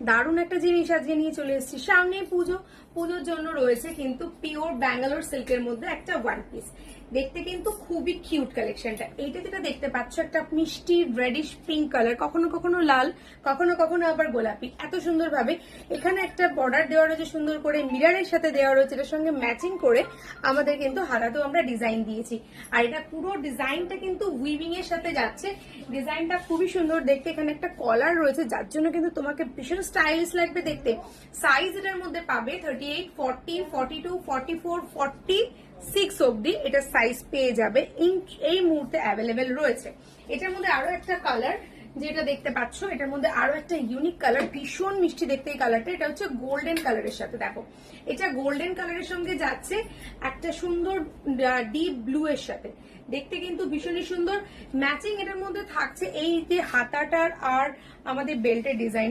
দারুণ একটা জিনিস আজকে নিয়ে চলে এসেছি। সামনে পুজো, পুজোর জন্য রয়েছে কিন্তু পিওর ব্যাঙ্গালোর সিল্কের মধ্যে একটা ওয়ান পিস। দেখতে কিন্তু খুবই কিউট কালেকশনটা। এইটা যেটা দেখতে পাচ্ছ একটা মিষ্টি রেডিশ পিঙ্ক কালার, কখনো কখনো লাল, কখনো কখনো আবার গোলাপি। এত সুন্দর ভাবে এখানে একটা বর্ডার দেওয়া রয়েছে, সুন্দর করে মিরারের সাথে দেওয়া রয়েছে, এটার সঙ্গে ম্যাচিং করে আমাদের কিন্তু হাতাতেও আমরা ডিজাইন দিয়েছি। আর এটা পুরো ডিজাইনটা কিন্তু উইভিং এর সাথে যাচ্ছে। ডিজাইনটা খুবই সুন্দর দেখতে। এখানে একটা কলার রয়েছে যার জন্য কিন্তু তোমাকে ভীষণ স্টাইলিশ লাগবে দেখতে। সাইজ এটার মধ্যে পাবে 38, 40, 42, 44, 46 অব্দি এটা সাইজ পেয়ে যাবে। এই মুহূর্তে অ্যাভেলেবেল রয়েছে। এটার মধ্যে আরো একটা কালার যেটা দেখতে পাচ্ছ, এটার মধ্যে আরো একটা ইউনিক কালার, ভীষণ মিষ্টি দেখতে এই কালারটা। এটা হচ্ছে গোল্ডেন কালারের সাথে, দেখো এটা গোল্ডেন কালারের সঙ্গে যাচ্ছে একটা সুন্দর ডিপ ব্লু এর সাথে। দেখতে কিন্তু ভীষণই সুন্দর ম্যাচিং এটার মধ্যে থাকছে। এই যে হাতাটার আর আমাদের বেল্টের ডিজাইন